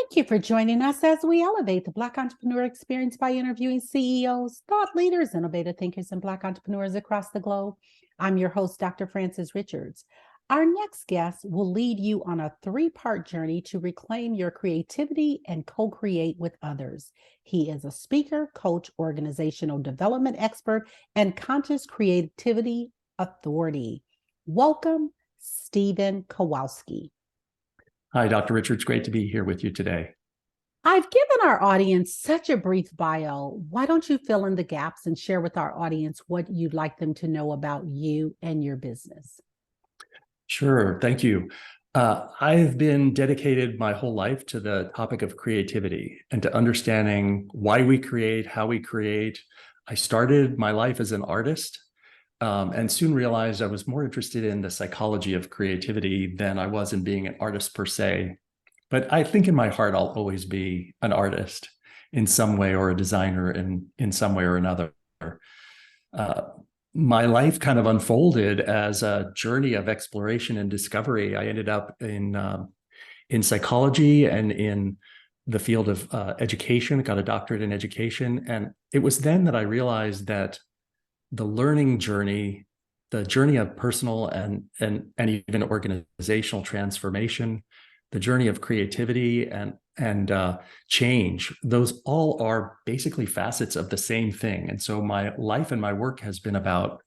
Thank you for joining us as we elevate the Black entrepreneur experience by interviewing CEOs, thought leaders, innovative thinkers, and Black entrepreneurs across the globe. I'm your host, Dr. Frances Richards. Our next guest will lead you on a three-part journey to reclaim your creativity and co-create with others. He is a speaker, coach, organizational development expert, and conscious creativity authority. Welcome, Stephen Kowalski. Hi, Dr. Richards. Great to be here with you today. I've given our audience such a brief bio. Why don't you fill in the gaps and share with our audience what you'd like them to know about you and your business? Sure. Thank you. I've been dedicated my whole life to the topic of creativity and to understanding why we create, how we create. I started my life as an artist and soon realized I was more interested in the psychology of creativity than I was in being an artist per se. But I think in my heart, I'll always be an artist in some way, or a designer in some way or another. My life kind of unfolded as a journey of exploration and discovery. I ended up in psychology and in the field of education, got a doctorate in education. And it was then that I realized that the learning journey, the journey of personal and even organizational transformation, the journey of creativity and change, those all are basically facets of the same thing. And so my life and my work has been about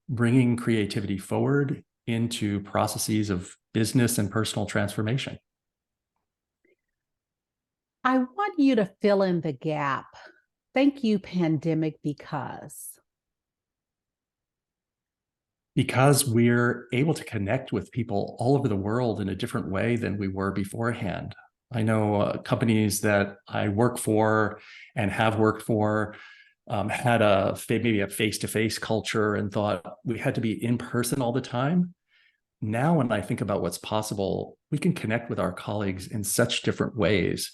bringing creativity forward into processes of business and personal transformation. I want you to fill in the gap. Thank you, pandemic, because we're able to connect with people all over the world in a different way than we were beforehand. I know companies that I work for and have worked for had maybe a face-to-face culture and thought we had to be in person all the time. Now, when I think about what's possible, we can connect with our colleagues in such different ways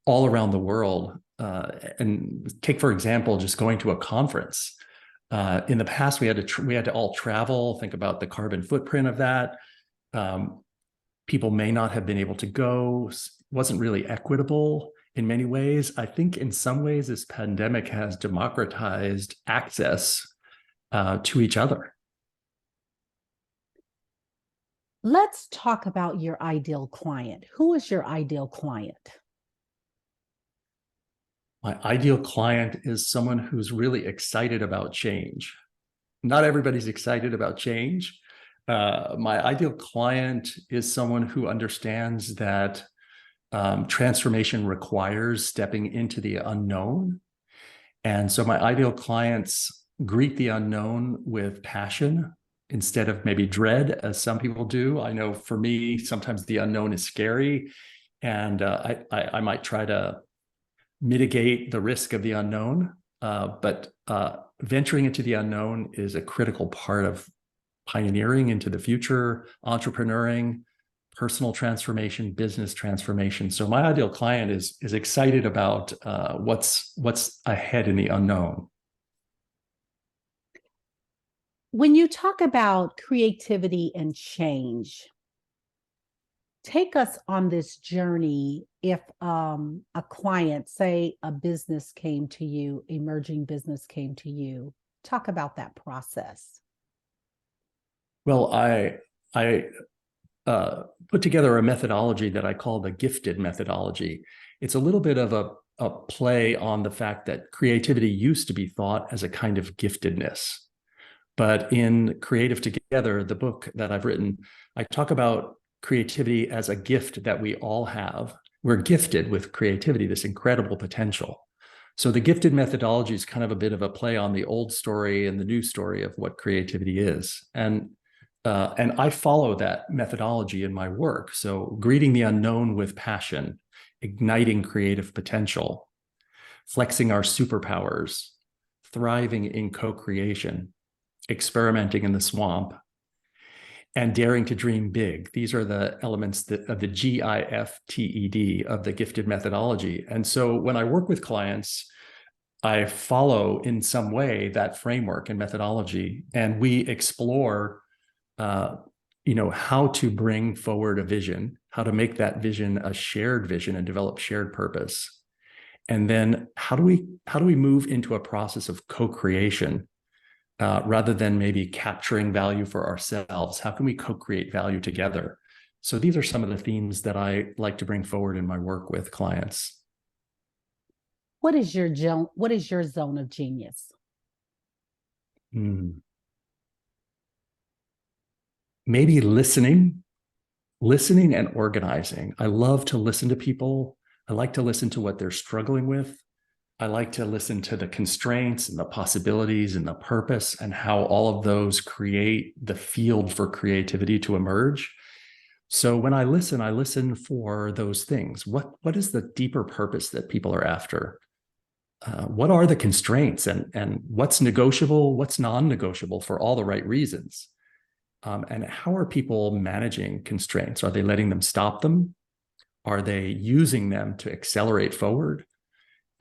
all around the world. And take, for example, just going to a conference. In the past, we had to all travel. Think about the carbon footprint of that. People may not have been able to go. Wasn't really equitable in many ways. I think in some ways, this pandemic has democratized access to each other. Let's talk about your ideal client. Who is your ideal client? My ideal client is someone who's really excited about change. Not everybody's excited about change. My ideal client is someone who understands that transformation requires stepping into the unknown. And so my ideal clients greet the unknown with passion instead of maybe dread, as some people do. I know for me, sometimes the unknown is scary, and I might try to mitigate the risk of the unknown, but venturing into the unknown is a critical part of pioneering into the future, entrepreneuring, personal transformation, business transformation. So my ideal client is excited about what's ahead in the unknown. When you talk about creativity and change, take us on this journey. If a client, say a business came to you, emerging business came to you, talk about that process. Well, I put together a methodology that I call the gifted methodology. It's a little bit of a play on the fact that creativity used to be thought as a kind of giftedness. But in Creative Together, the book that I've written, I talk about creativity as a gift that we all have. We're gifted with creativity, this incredible potential. So the gifted methodology is kind of a bit of a play on the old story and the new story of what creativity is. And I follow that methodology in my work. So greeting the unknown with passion, igniting creative potential, flexing our superpowers, thriving in co-creation, experimenting in the swamp, and daring to dream big. These are the elements of the GIFTED of the gifted methodology. And so when I work with clients, I follow in some way that framework and methodology, and we explore how to bring forward a vision, how to make that vision a shared vision and develop shared purpose. And then how do we move into a process of co-creation rather than maybe capturing value for ourselves? How can we co-create value together? So these are some of the themes that I like to bring forward in my work with clients. What is your zone of genius? Maybe listening and organizing. I love to listen to people. I like to listen to what they're struggling with. I like to listen to the constraints and the possibilities and the purpose and how all of those create the field for creativity to emerge. So when I listen for those things. What is the deeper purpose that people are after? What are the constraints and what's negotiable, what's non-negotiable for all the right reasons? And how are people managing constraints? Are they letting them stop them? Are they using them to accelerate forward?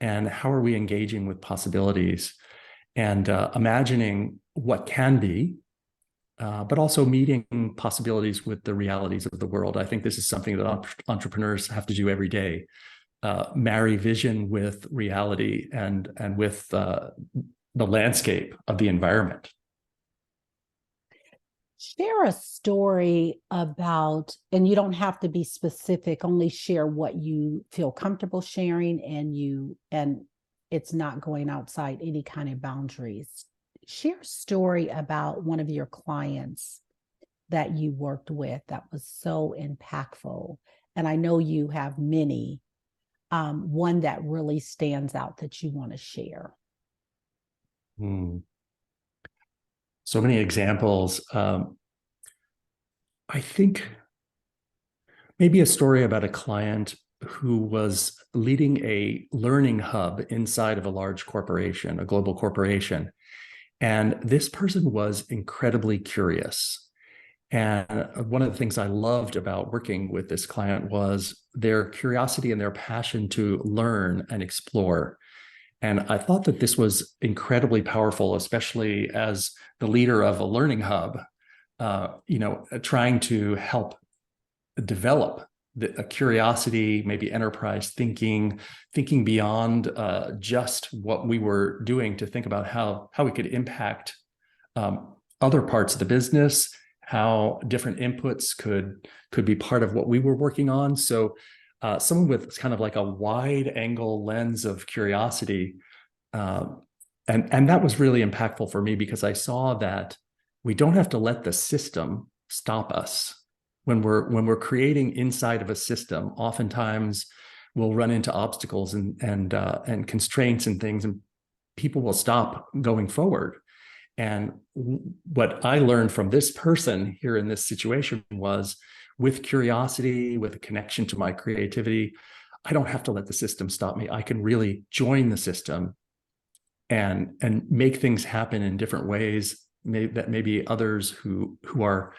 And how are we engaging with possibilities and imagining what can be, but also meeting possibilities with the realities of the world? I think this is something that entrepreneurs have to do every day. Marry vision with reality and with the landscape of the environment. Share a story about, and you don't have to be specific, only share what you feel comfortable sharing and it's not going outside any kind of boundaries. Share a story about one of your clients that you worked with that was so impactful. And I know you have many, one that really stands out that you want to share. So many examples. I think maybe a story about a client who was leading a learning hub inside of a large corporation, a global corporation. And this person was incredibly curious. And one of the things I loved about working with this client was their curiosity and their passion to learn and explore. And I thought that this was incredibly powerful, especially as the leader of a learning hub, trying to help develop a curiosity, maybe enterprise thinking beyond just what we were doing to think about how we could impact other parts of the business, how different inputs could be part of what we were working on. So someone with kind of like a wide angle lens of curiosity. And that was really impactful for me because I saw that we don't have to let the system stop us. When we're creating inside of a system, oftentimes we'll run into obstacles and constraints and things, and people will stop going forward. And what I learned from this person here in this situation was, with curiosity, with a connection to my creativity, I don't have to let the system stop me. I can really join the system and make things happen in different ways that maybe others who are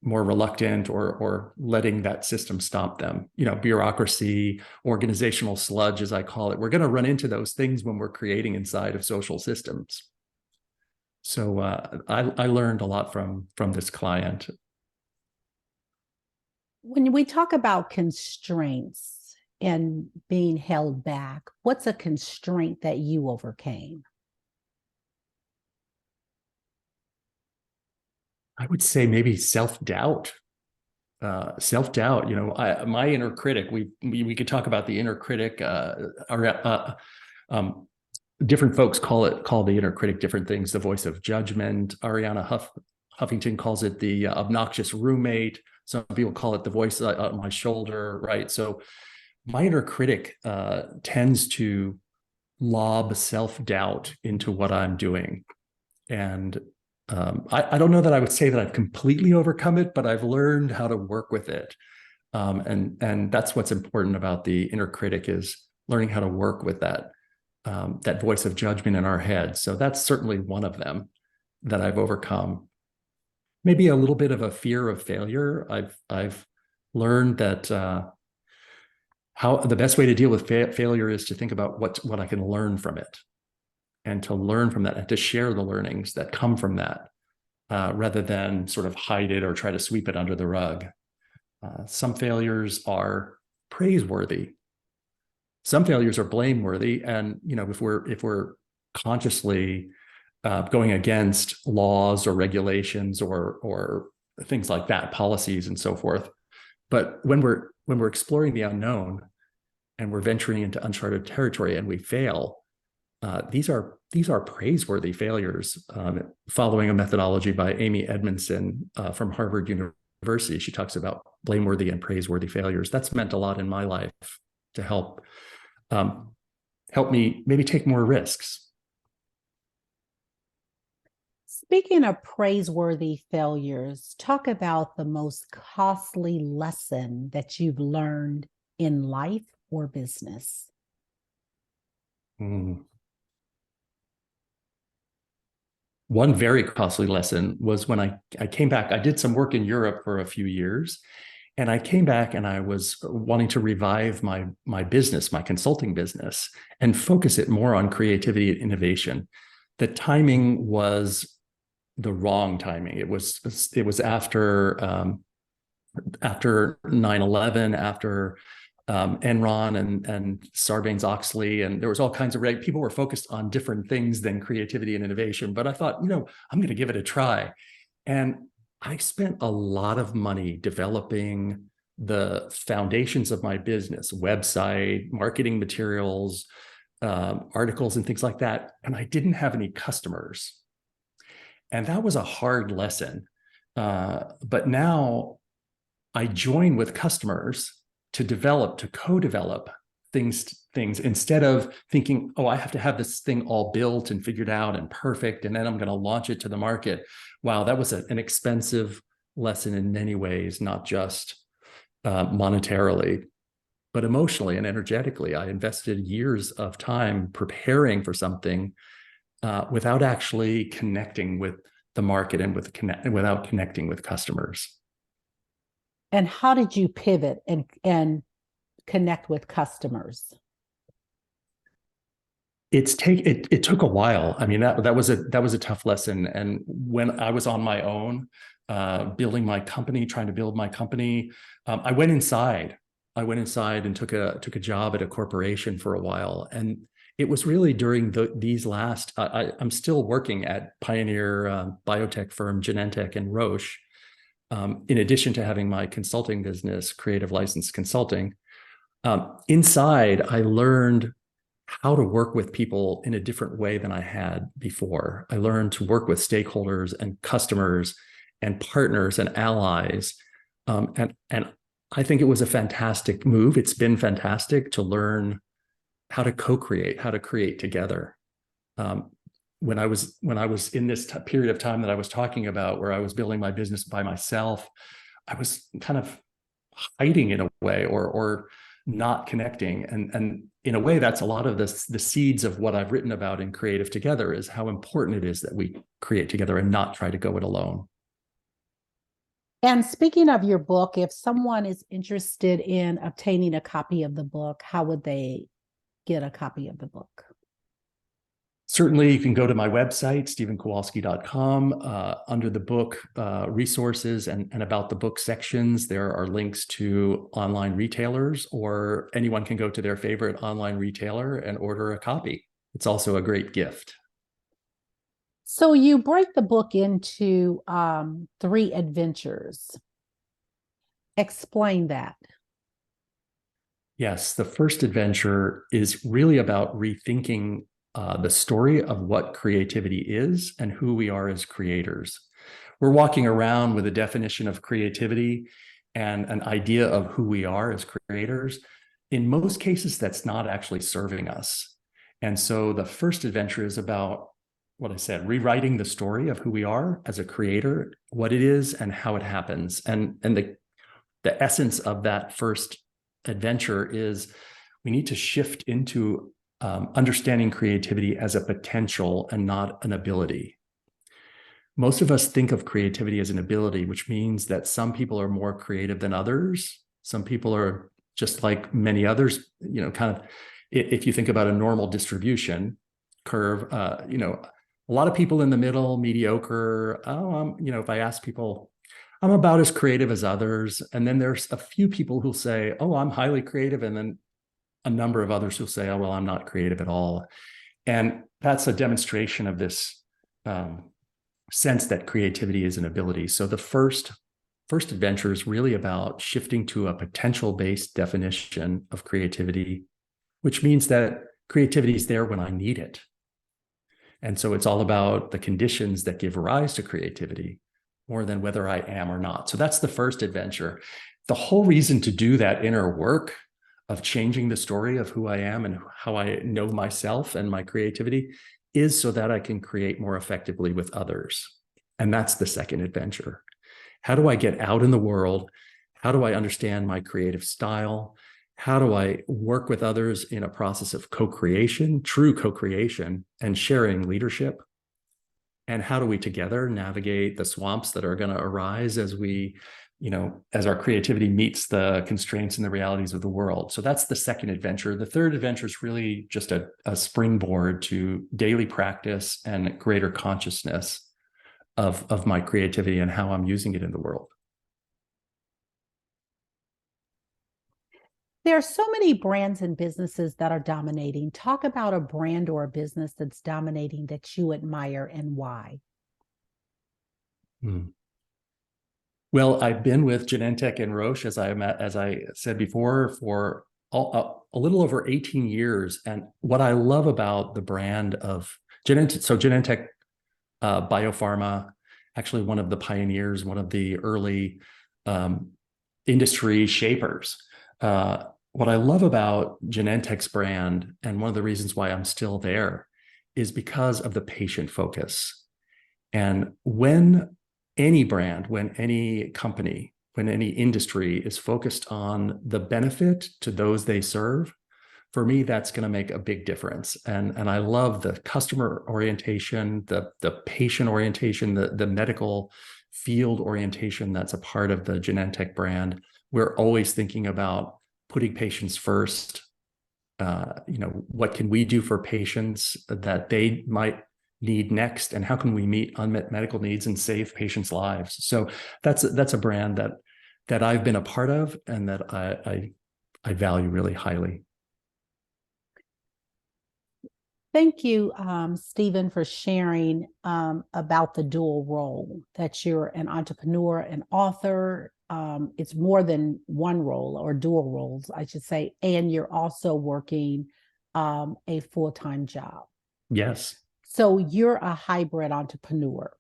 more reluctant or letting that system stop them. Bureaucracy, organizational sludge, as I call it. We're going to run into those things when we're creating inside of social systems. So I learned a lot from this client. When we talk about constraints and being held back, what's a constraint that you overcame? I would say maybe self-doubt. Self-doubt. My inner critic. We could talk about the inner critic. Different folks call the inner critic different things. The voice of judgment. Ariana Huffington calls it the obnoxious roommate. Some people call it the voice on my shoulder. Right. So my inner critic tends to lob self-doubt into what I'm doing, and I don't know that I would say that I've completely overcome it, but I've learned how to work with it. And that's what's important about the inner critic, is learning how to work with that voice of judgment in our head. So that's certainly one of them that I've overcome. Maybe a little bit of a fear of failure. I've learned that how the best way to deal with failure is to think about what I can learn from it, and to learn from that and to share the learnings that come from that. rather than sort of hide it or try to sweep it under the rug. Some failures are praiseworthy. Some failures are blameworthy, and if we're consciously going against laws or regulations or things like that, policies and so forth. But when we're exploring the unknown and we're venturing into uncharted territory and we fail, these are praiseworthy failures. Following a methodology by Amy Edmondson from Harvard University, she talks about blameworthy and praiseworthy failures. That's meant a lot in my life to help me maybe take more risks. Speaking of praiseworthy failures, talk about the most costly lesson that you've learned in life or business. One very costly lesson was when I came back. I did some work in Europe for a few years, and I came back and I was wanting to revive my business, my consulting business, and focus it more on creativity and innovation. The timing was the wrong timing. It was after 9/11, after Enron and Sarbanes-Oxley, and there was all kinds of people were focused on different things than creativity and innovation. But I thought, I'm going to give it a try. And I spent a lot of money developing the foundations of my business, website, marketing materials, articles, and things like that. And I didn't have any customers. And that was a hard lesson. But now I join with customers to co-develop things instead of thinking, oh, I have to have this thing all built and figured out and perfect, and then I'm going to launch it to the market. Wow, that was an expensive lesson in many ways, not just monetarily, but emotionally and energetically. I invested years of time preparing for something without actually connecting with the market and without connecting with customers. And how did you pivot and connect with customers? It took a while. I mean, that was a tough lesson. And when I was on my own, building my company, trying to build my company, I went inside. And took a job at a corporation for a while. And it was really during these last. I'm still working at pioneer biotech firm Genentech and Roche. In addition to having my consulting business, Creative License Consulting, inside I learned how to work with people in a different way than I had before. I learned to work with stakeholders and customers and partners and allies. And I think it was a fantastic move. It's been fantastic to learn how to co-create, how to create together. When I was in this period of time that I was talking about, where I was building my business by myself, I was kind of hiding in a way, or not connecting. And in a way, that's a lot of the seeds of what I've written about in Creative Together, is how important it is that we create together and not try to go it alone. And speaking of your book, if someone is interested in obtaining a copy of the book, how would they get a copy of the book? Certainly, you can go to my website, stephenkowalski.com. Under the book resources and about the book sections, there are links to online retailers, or anyone can go to their favorite online retailer and order a copy. It's also a great gift. So you break the book into 3 adventures. Explain that. Yes, the first adventure is really about rethinking the story of what creativity is and who we are as creators. We're walking around with a definition of creativity and an idea of who we are as creators. In most cases, that's not actually serving us. And so the first adventure is about what I said, rewriting the story of who we are as a creator, what it is and how it happens. And the essence of that first adventure is we need to shift into understanding creativity as a potential and not an ability. Most of us think of creativity as an ability, which means that some people are more creative than others. Some people are just like many others, kind of, if you think about a normal distribution curve, A lot of people in the middle, mediocre. If I ask people, I'm about as creative as others. And then there's a few people who'll say, oh, I'm highly creative. And then a number of others who'll say, oh, well, I'm not creative at all. And that's a demonstration of this sense that creativity is an ability. So the first adventure is really about shifting to a potential-based definition of creativity, which means that creativity is there when I need it. And so it's all about the conditions that give rise to creativity more than whether I am or not. So that's the first adventure. The whole reason to do that inner work of changing the story of who I am and how I know myself and my creativity is so that I can create more effectively with others. And that's the second adventure. How do I get out in the world? How do I understand my creative style? How do I work with others in a process of co-creation, true co-creation, and sharing leadership? And how do we together navigate the swamps that are going to arise as as our creativity meets the constraints and the realities of the world? So that's the second adventure. The third adventure is really just a springboard to daily practice and greater consciousness of my creativity and how I'm using it in the world. There are so many brands and businesses that are dominating. Talk about a brand or a business that's dominating that you admire and why. Well, I've been with Genentech and Roche, as I said before, for a little over 18 years. And what I love about the brand of Genentech, so Genentech Biopharma, actually one of the pioneers, one of the early industry shapers. What I love about Genentech's brand, and one of the reasons why I'm still there, is because of the patient focus. And when any brand, when any company, when any industry is focused on the benefit to those they serve, for me, that's going to make a big difference. And I love the customer orientation, the patient orientation, the medical field orientation that's a part of the Genentech brand. We're always thinking about putting patients first. What can we do for patients that they might need next, and how can we meet unmet medical needs and save patients' lives? So that's a brand that I've been a part of and that I value really highly. Thank you, Stephen, for sharing about the dual role, that you're an entrepreneur, an author. It's more than one role, or dual roles, I should say, and you're also working a full-time job. Yes. So you're a hybrid entrepreneur.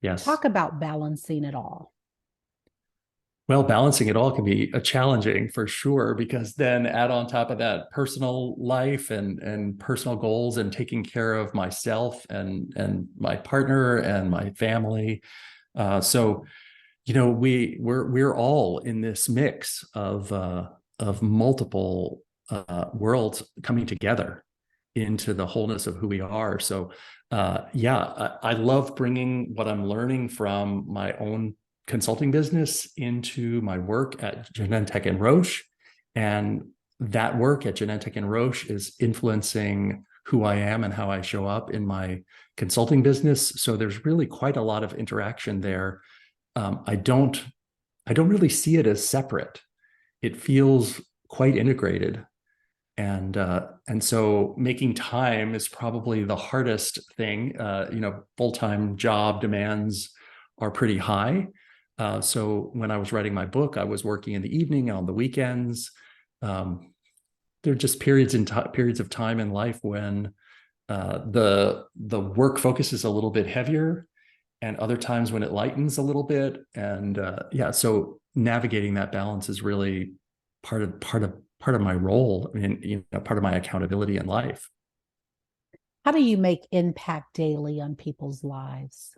Yes. Talk about balancing it all. Well, balancing it all can be challenging for sure, because then add on top of that personal life and personal goals and taking care of myself and my partner and my family. So we're all in this mix of multiple worlds coming together into the wholeness of who we are. So I love bringing what I'm learning from my own consulting business into my work at Genentech and Roche. And that work at Genentech and Roche is influencing who I am and how I show up in my consulting business. So there's really quite a lot of interaction there. I don't really see it as separate. It feels quite integrated. And so making time is probably the hardest thing. Full-time job demands are pretty high. So when I was writing my book, I was working in the evening and on the weekends. There are just periods of time in life when the work focus is a little bit heavier, and other times when it lightens a little bit. And so navigating that balance is really part of my role, and part of my accountability in life. How do you make impact daily on people's lives?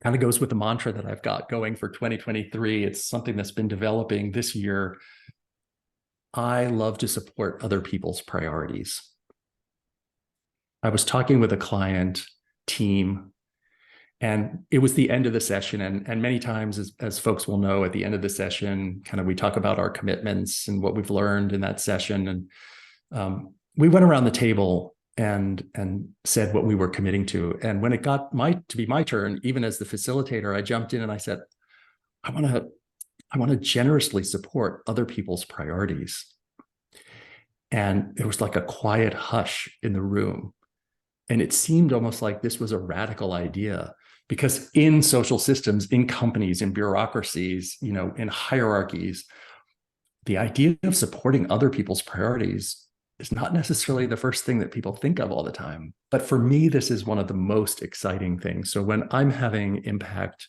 Kind of goes with the mantra that I've got going for 2023. It's something that's been developing this year. I love to support other people's priorities. I was talking with a client team, and it was the end of the session. And many times, as folks will know, at the end of the session, kind of we talk about our commitments and what we've learned in that session. And we went around the table and said what we were committing to. And when it got to be my turn, even as the facilitator, I jumped in and I said, I want to generously support other people's priorities. And there was like a quiet hush in the room. And it seemed almost like this was a radical idea, because in social systems, in companies, in bureaucracies, in hierarchies, the idea of supporting other people's priorities is not necessarily the first thing that people think of all the time. But for me, this is one of the most exciting things. So when I'm having impact,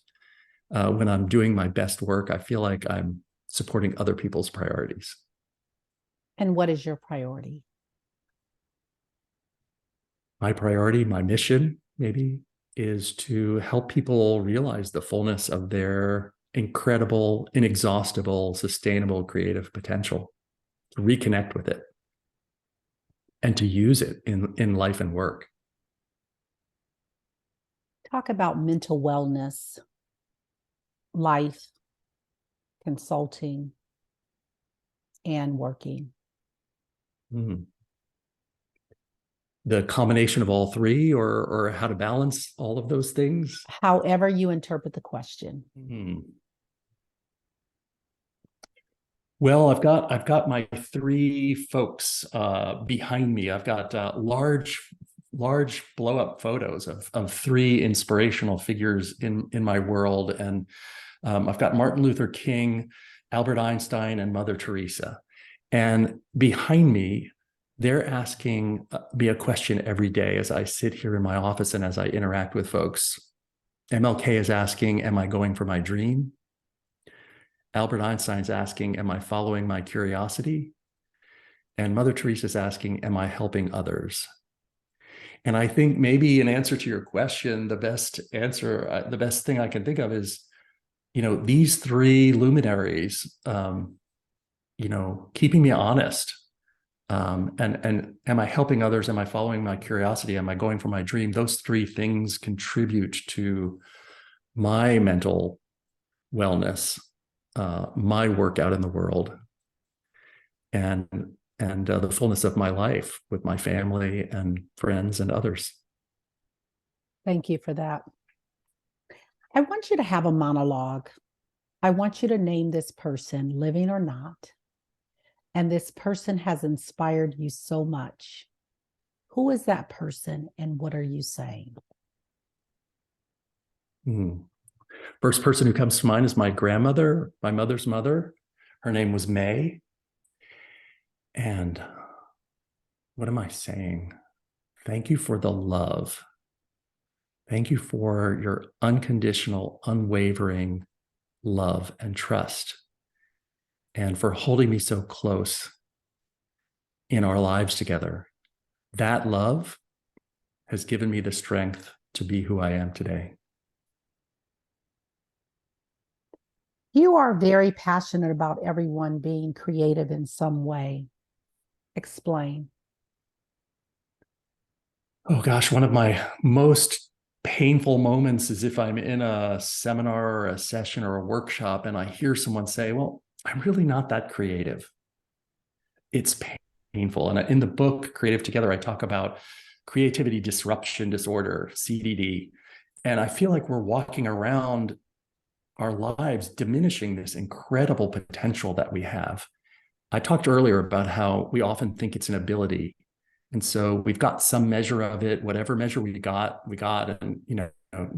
when I'm doing my best work, I feel like I'm supporting other people's priorities. And what is your priority? My priority, my mission, maybe, is to help people realize the fullness of their incredible, inexhaustible, sustainable creative potential, to reconnect with it, and to use it in life and work. Talk about mental wellness, life, consulting, and working. Mm. The combination of all three, or how to balance all of those things? However you interpret the question. Well, I've got my three folks behind me. I've got large blow up photos of three inspirational figures in my world, and I've got Martin Luther King, Albert Einstein, and Mother Teresa. And behind me, they're asking me a question every day as I sit here in my office and as I interact with folks. MLK is asking, am I going for my dream? Albert Einstein's asking, am I following my curiosity? And Mother Teresa's asking, am I helping others? And I think maybe in answer to your question, the best thing I can think of is, these three luminaries, keeping me honest. And am I helping others? Am I following my curiosity? Am I going for my dream? Those three things contribute to my mental wellness, my work out in the world, and the fullness of my life with my family and friends and others. Thank you for that. I want you to have a monologue. I want you to name this person, living or not. And this person has inspired you so much. Who is that person and what are you saying? First person who comes to mind is my grandmother, my mother's mother. Her name was May. And what am I saying? Thank you for the love. Thank you for your unconditional, unwavering love and trust, and for holding me so close in our lives together. That love has given me the strength to be who I am today. You are very passionate about everyone being creative in some way. Explain. Oh gosh, one of my most painful moments is if I'm in a seminar or a session or a workshop and I hear someone say, well, I'm really not that creative. It's painful. And in the book, Creative Together, I talk about creativity disruption disorder, CDD. And I feel like we're walking around our lives diminishing this incredible potential that we have. I talked earlier about how we often think it's an ability. And so we've got some measure of it, whatever measure we got, and,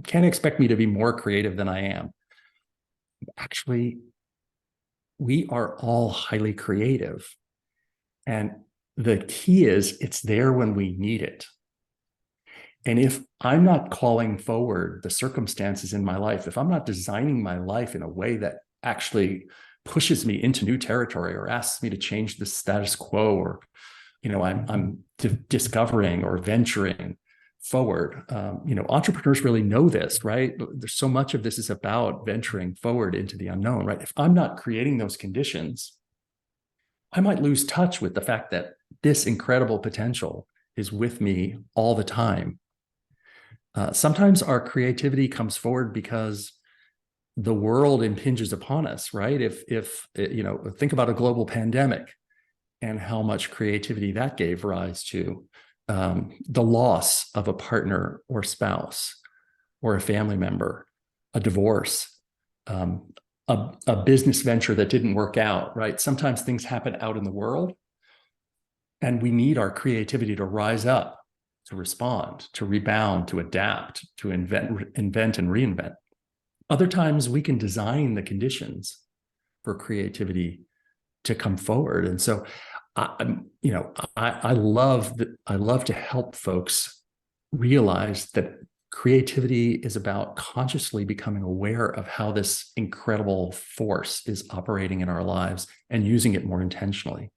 can't expect me to be more creative than I am. Actually, we are all highly creative. And the key is it's there when we need it. And if I'm not calling forward the circumstances in my life, if I'm not designing my life in a way that actually pushes me into new territory or asks me to change the status quo, or I'm discovering or venturing forward. Entrepreneurs really know this, right? There's so much of this is about venturing forward into the unknown, right? If I'm not creating those conditions, I might lose touch with the fact that this incredible potential is with me all the time. Sometimes our creativity comes forward because the world impinges upon us, right? If think about a global pandemic and how much creativity that gave rise to. the loss of a partner or spouse or a family member, a divorce, a business venture that didn't work out, right? Sometimes things happen out in the world, and we need our creativity to rise up, to respond, to rebound, to adapt, to invent and reinvent. Other times we can design the conditions for creativity to come forward. And so I love that. I love to help folks realize that creativity is about consciously becoming aware of how this incredible force is operating in our lives and using it more intentionally.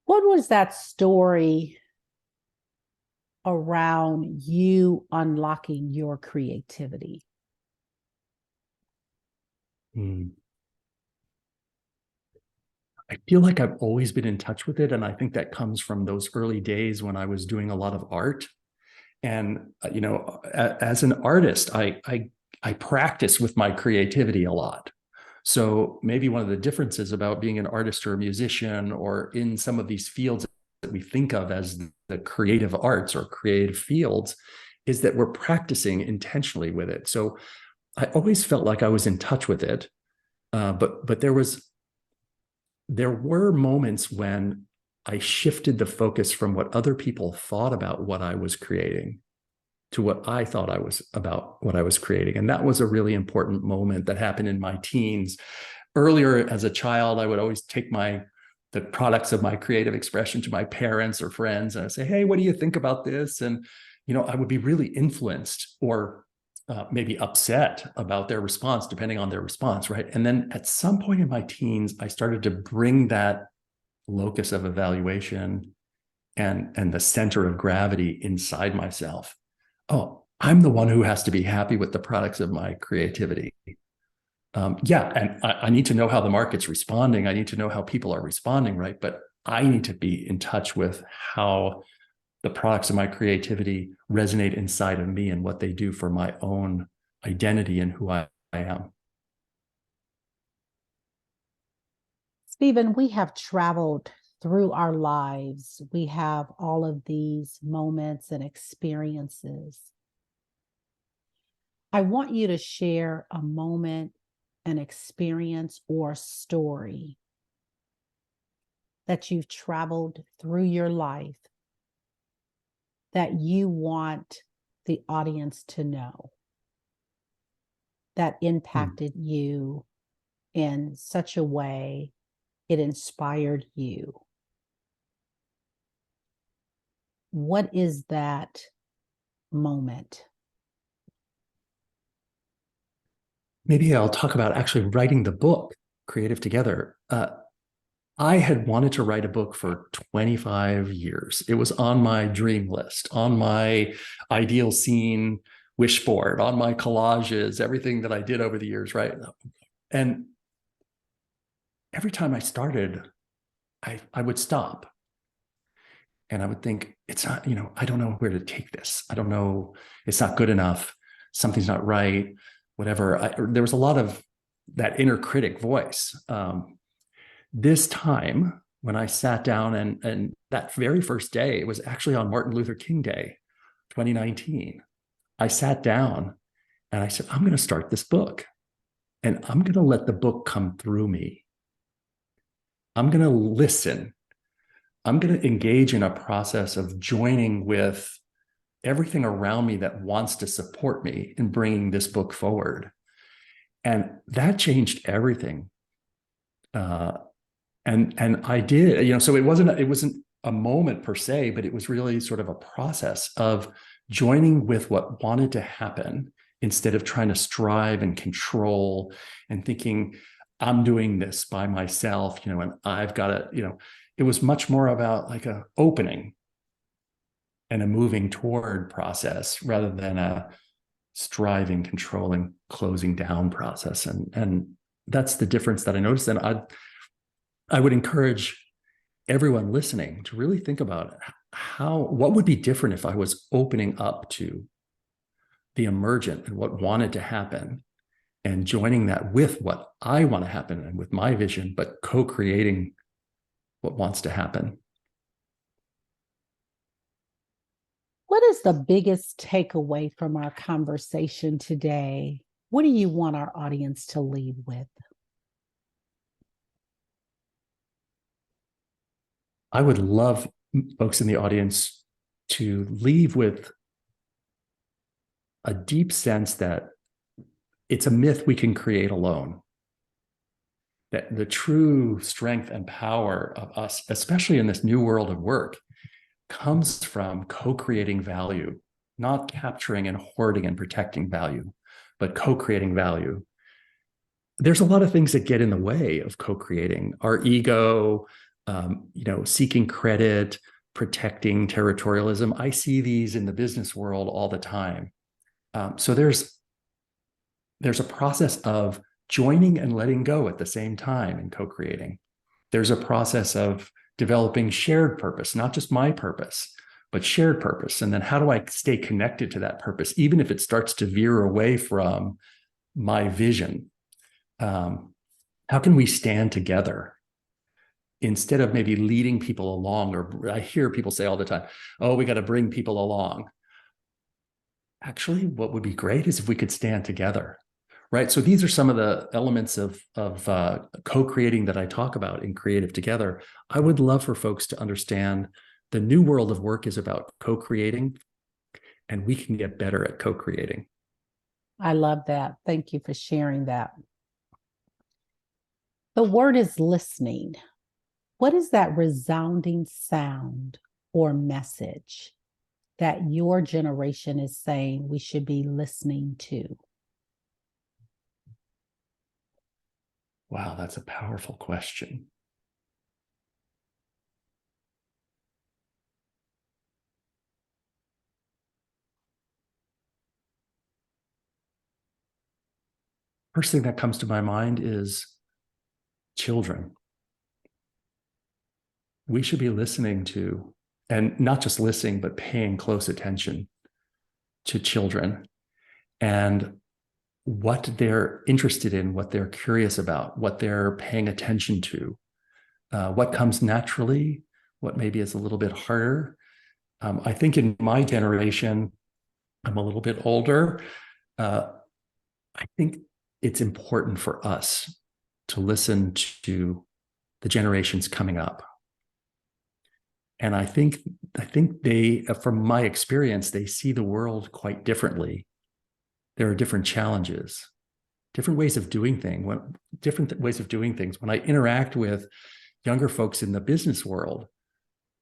What was that story around you unlocking your creativity? I feel like I've always been in touch with it. And I think that comes from those early days when I was doing a lot of art. And, as an artist, I practice with my creativity a lot. So maybe one of the differences about being an artist or a musician or in some of these fields that we think of as the creative arts or creative fields is that we're practicing intentionally with it. So I always felt like I was in touch with it. But there were moments when I shifted the focus from what other people thought about what I was creating to what I thought I was about what I was creating. And that was a really important moment that happened in my teens. Earlier as a child, I would always take the products of my creative expression to my parents or friends. And I'd say, hey, what do you think about this? And, I would be really influenced or maybe upset about their response, depending on their response, right? And then at some point in my teens, I started to bring that locus of evaluation and the center of gravity inside myself. Oh, I'm the one who has to be happy with the products of my creativity. And I need to know how the market's responding. I need to know how people are responding, right? But I need to be in touch with how the products of my creativity resonate inside of me and what they do for my own identity and who I am. Stephen, we have traveled through our lives. We have all of these moments and experiences. I want you to share a moment, an experience, or story that you've traveled through your life that you want the audience to know that impacted you in such a way it inspired you. What is that moment? Maybe I'll talk about actually writing the book, Creative Together. I had wanted to write a book for 25 years. It was on my dream list, on my ideal scene wish board, on my collages, everything that I did over the years, right? And every time I started, I would stop. And I would think, it's not, I don't know where to take this. I don't know, it's not good enough. Something's not right, whatever. There was a lot of that inner critic voice. This time, when I sat down and that very first day, it was actually on Martin Luther King Day, 2019. I sat down and I said, I'm going to start this book and I'm going to let the book come through me. I'm going to listen. I'm going to engage in a process of joining with everything around me that wants to support me in bringing this book forward. And that changed everything. And I did, so it wasn't a moment per se, but it was really sort of a process of joining with what wanted to happen instead of trying to strive and control and thinking I'm doing this by myself, and I've got to, it was much more about like a opening and a moving toward process rather than a striving, controlling, closing down process. And that's the difference that I noticed. And I would encourage everyone listening to really think about what would be different if I was opening up to the emergent and what wanted to happen and joining that with what I want to happen and with my vision, but co-creating what wants to happen. What is the biggest takeaway from our conversation today? What do you want our audience to leave with? I would love folks in the audience to leave with a deep sense that it's a myth we can create alone. That the true strength and power of us, especially in this new world of work, comes from co-creating value, not capturing and hoarding and protecting value, but co-creating value. There's a lot of things that get in the way of co-creating. Our ego, seeking credit, protecting territorialism. I see these in the business world all the time. So there's a process of joining and letting go at the same time in co-creating. There's a process of developing shared purpose, not just my purpose, but shared purpose. And then how do I stay connected to that purpose, even if it starts to veer away from my vision? How can we stand together instead of maybe leading people along? Or I hear people say all the time, oh, we got to bring people along. Actually, what would be great is if we could stand together. Right. So these are some of the elements of co-creating that I talk about in Creative Together. I would love for folks to understand the new world of work is about co-creating, and we can get better at co-creating. I love that. Thank you for sharing that. The word is listening. What is that resounding sound or message that your generation is saying we should be listening to? Wow, that's a powerful question. First thing that comes to my mind is children. We should be listening to, and not just listening, but paying close attention to children and what they're interested in, what they're curious about, what they're paying attention to, what comes naturally, what maybe is a little bit harder. I think in my generation, I'm a little bit older. I think it's important for us to listen to the generations coming up. And I think they, from my experience, they see the world quite differently. There are different challenges, different ways of doing things. When I interact with younger folks in the business world,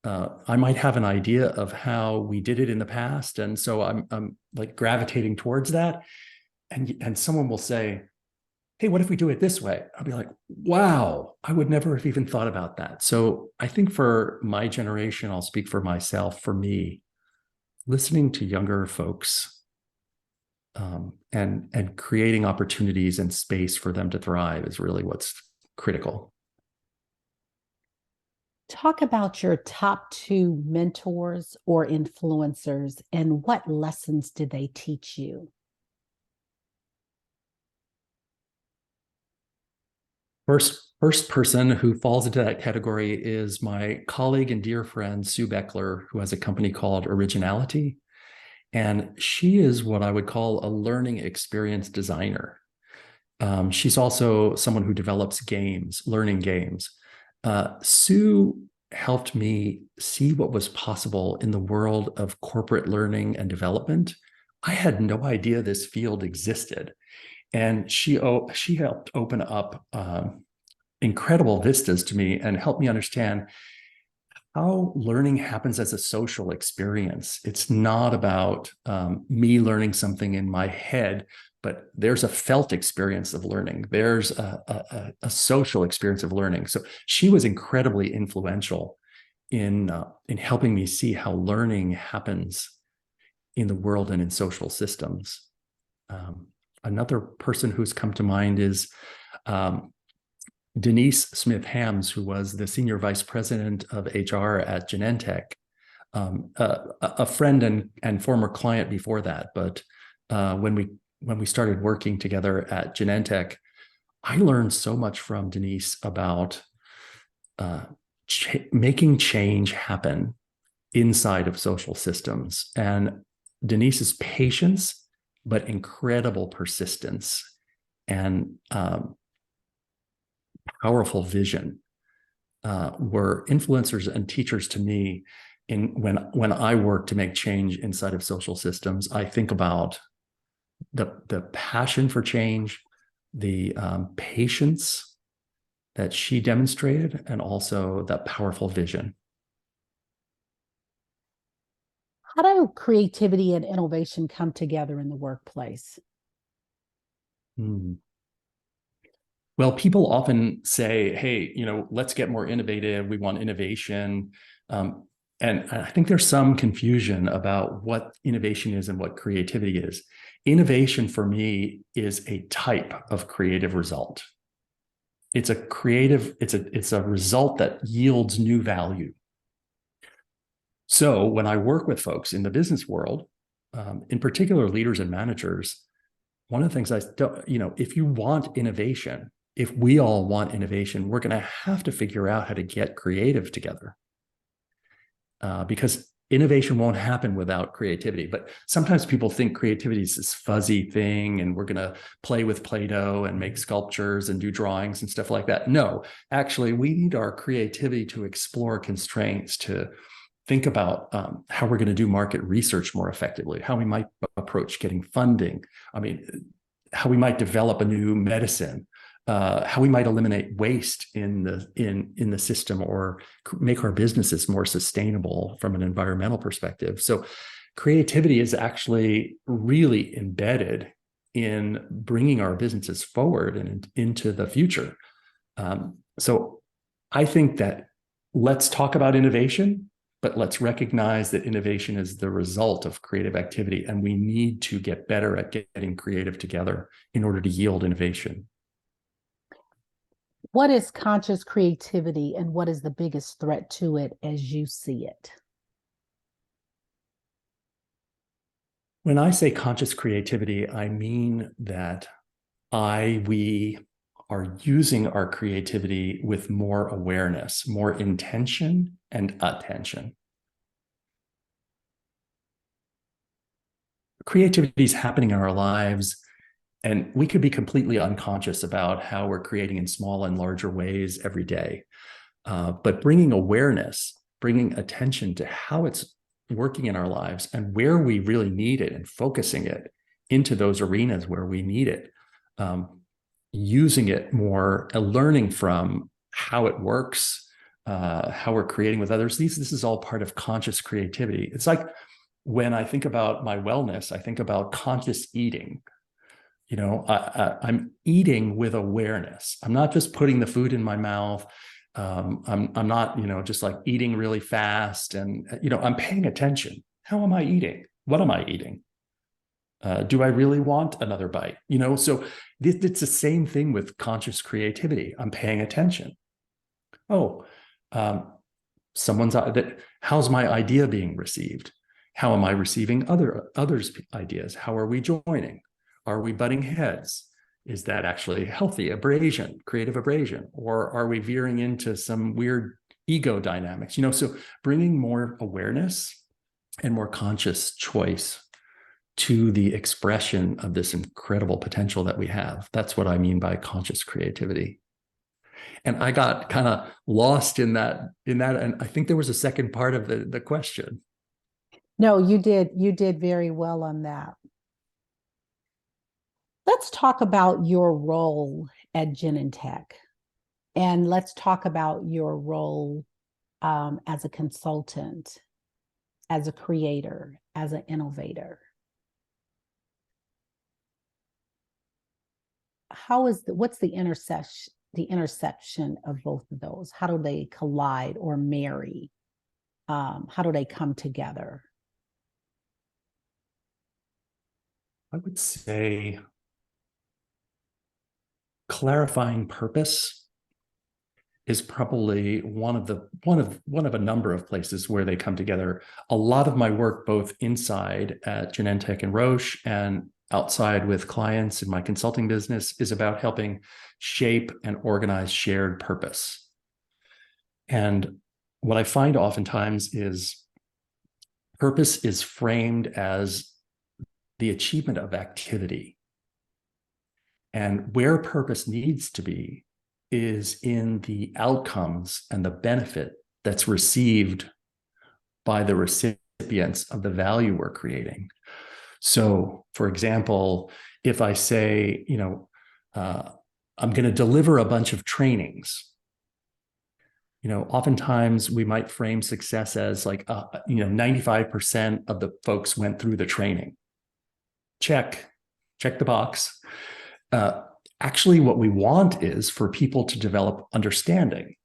I might have an idea of how we did it in the past, and so I'm like gravitating towards that. And someone will say, hey, what if we do it this way? I'll be like, wow, I would never have even thought about that. So I think for my generation, I'll speak for myself, for me, listening to younger folks and creating opportunities and space for them to thrive is really what's critical. Talk about your top two mentors or influencers and what lessons did they teach you? First person who falls into that category is my colleague and dear friend, Sue Beckler, who has a company called Originality. And she is what I would call a learning experience designer. She's also someone who develops games, learning games. Sue helped me see what was possible in the world of corporate learning and development. I had no idea this field existed. And she helped open up incredible vistas to me and helped me understand how learning happens as a social experience. It's not about me learning something in my head, but there's a felt experience of learning. There's a social experience of learning. So she was incredibly influential in helping me see how learning happens in the world and in social systems. Another person who's come to mind is Denise Smith-Hams, who was the senior vice president of HR at Genentech, a friend and former client before that. But when we started working together at Genentech, I learned so much from Denise about making change happen inside of social systems. And Denise's patience, but incredible persistence and powerful vision were influencers and teachers to me. When I work to make change inside of social systems, I think about the passion for change, the patience that she demonstrated, and also that powerful vision. How do creativity and innovation come together in the workplace? Well, people often say, hey, let's get more innovative. We want innovation. And I think there's some confusion about what innovation is and what creativity is. Innovation for me is a type of creative result. It's a result that yields new value. So when I work with folks in the business world, in particular leaders and managers, one of the things if you want innovation, if we all want innovation, we're going to have to figure out how to get creative together. Because innovation won't happen without creativity. But sometimes people think creativity is this fuzzy thing and we're going to play with Play-Doh and make sculptures and do drawings and stuff like that. No, actually, we need our creativity to explore constraints, to think about how we're going to do market research more effectively, how we might approach getting funding. I mean, how we might develop a new medicine, how we might eliminate waste in the system, or make our businesses more sustainable from an environmental perspective. So creativity is actually really embedded in bringing our businesses forward and into the future. So I think that let's talk about innovation, but let's recognize that innovation is the result of creative activity, and we need to get better at getting creative together in order to yield innovation. What is conscious creativity, and what is the biggest threat to it as you see it? When I say conscious creativity, I mean that we are using our creativity with more awareness, more intention and attention. Creativity is happening in our lives, and we could be completely unconscious about how we're creating in small and larger ways every day. But bringing awareness, bringing attention to how it's working in our lives and where we really need it, and focusing it into those arenas where we need it, using it more, learning from how it works, how we're creating with others. This is all part of conscious creativity. It's like when I think about my wellness, I think about conscious eating. I'm eating with awareness. I'm not just putting the food in my mouth. I'm not, just like eating really fast, and, I'm paying attention. How am I eating? What am I eating? Do I really want another bite? So it's the same thing with conscious creativity. I'm paying attention. Oh, how's my idea being received? How am I receiving others' ideas? How are we joining? Are we butting heads? Is that actually healthy abrasion, creative abrasion? Or are we veering into some weird ego dynamics? So bringing more awareness and more conscious choice to the expression of this incredible potential that we have. That's what I mean by conscious creativity. And I got kind of lost in that. And I think there was a second part of the question. No, you did very well on that. Let's talk about your role at Genentech, and let's talk about your role as a consultant, as a creator, as an innovator. What's the intersection of both of those? How do they collide or marry? How do they come together? I would say clarifying purpose is probably one of a number of places where they come together. A lot of my work, both inside at Genentech and Roche and outside with clients in my consulting business, is about helping shape and organize shared purpose. And what I find oftentimes is purpose is framed as the achievement of activity. And where purpose needs to be is in the outcomes and the benefit that's received by the recipients of the value we're creating. So, for example, if I say, I'm going to deliver a bunch of trainings, oftentimes we might frame success as like, 95% of the folks went through the training. Check the box. Actually, what we want is for people to develop understanding,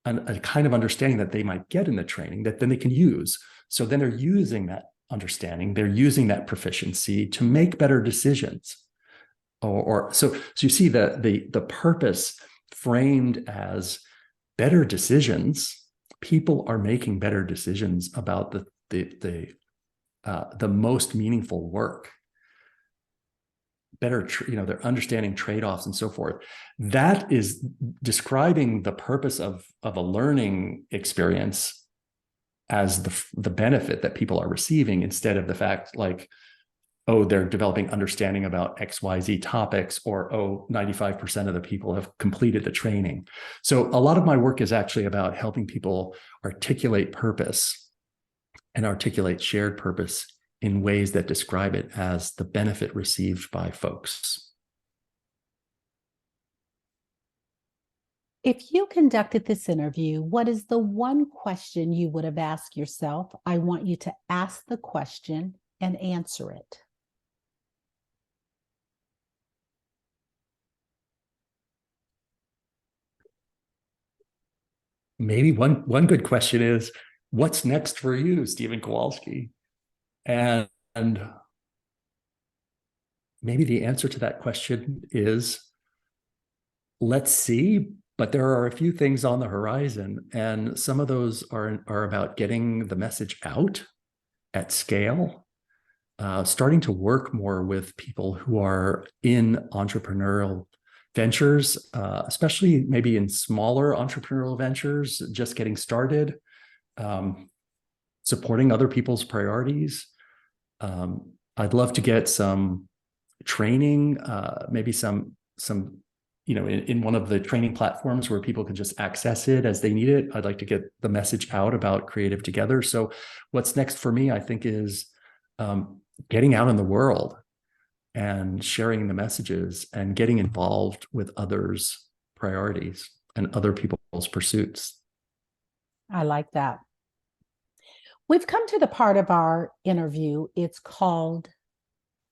a kind of understanding that they might get in the training that then they can use. So then they're using that understanding, they're using that proficiency to make better decisions. So you see the purpose framed as better decisions. People are making better decisions about the most meaningful work. Better, they're understanding trade-offs and so forth. That is describing the purpose of a learning experience as the benefit that people are receiving, instead of the fact like, oh, they're developing understanding about XYZ topics, or, 95% of the people have completed the training. So a lot of my work is actually about helping people articulate purpose and articulate shared purpose in ways that describe it as the benefit received by folks. If you conducted this interview, what is the one question you would have asked yourself? I want you to ask the question and answer it. Maybe one good question is, what's next for you, Stephen Kowalski? And maybe the answer to that question is, let's see, but there are a few things on the horizon, and some of those are about getting the message out at scale, starting to work more with people who are in entrepreneurial ventures, especially maybe in smaller entrepreneurial ventures, just getting started, supporting other people's priorities. I'd love to get some training, maybe some in one of the training platforms where people can just access it as they need it. I'd like to get the message out about Creative Together. So what's next for me, I think, is getting out in the world and sharing the messages and getting involved with others' priorities and other people's pursuits. I like that. We've come to the part of our interview. It's called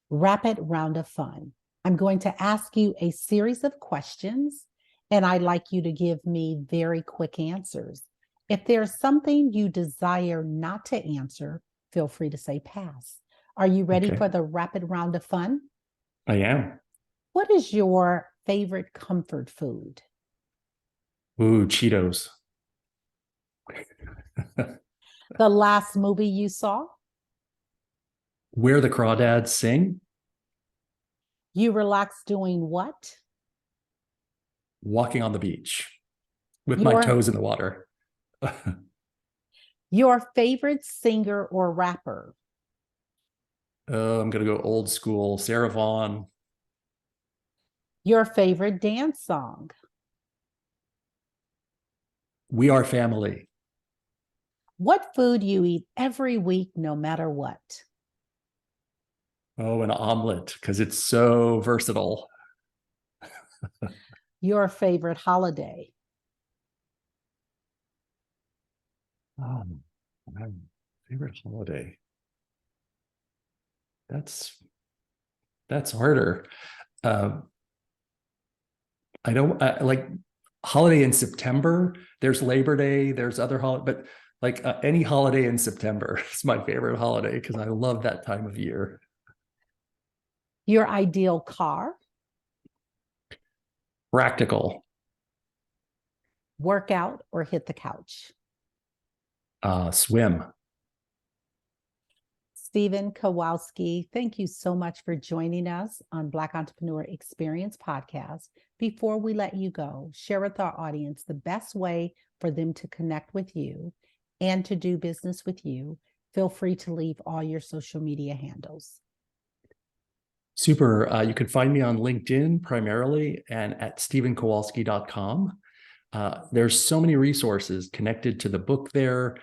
Rapid Round of Fun. I'm going to ask you a series of questions, and I'd like you to give me very quick answers. If there's something you desire not to answer, feel free to say pass. Are you ready for the rapid round of fun? I am. What is your favorite comfort food? Ooh, Cheetos. The last movie you saw? Where the Crawdads Sing. You relax doing what? Walking on the beach with my toes in the water. Your favorite singer or rapper? I'm going to go old school, Sarah Vaughan. Your favorite dance song? We Are Family. What food you eat every week, no matter what? Oh, an omelet, because it's so versatile. Your favorite holiday? Oh, my favorite holiday. That's harder. I don't like holiday in September. There's Labor Day. There's other holiday, but like any holiday in September is my favorite holiday because I love that time of year. Your ideal car? Practical. Workout or hit the couch? Swim. Stephen Kowalski, thank you so much for joining us on Black Entrepreneur Experience Podcast. Before we let you go, share with our audience the best way for them to connect with you and to do business with you. feel free to leave all your social media handles. Super. You can find me on LinkedIn primarily and at stephenkowalski.com. There's so many resources connected to the book there.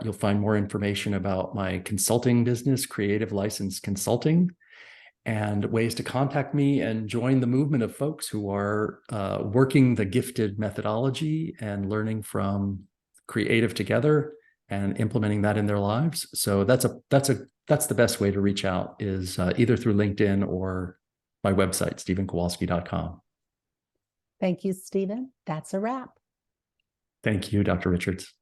You'll find more information about my consulting business, Creative License Consulting, and ways to contact me and join the movement of folks who are working the gifted methodology and learning from creative together and implementing that in their lives. So that's the best way to reach out, is either through LinkedIn or my website, stephenkowalski.com. Thank you, Stephen. That's a wrap. Thank you, Dr. Richards.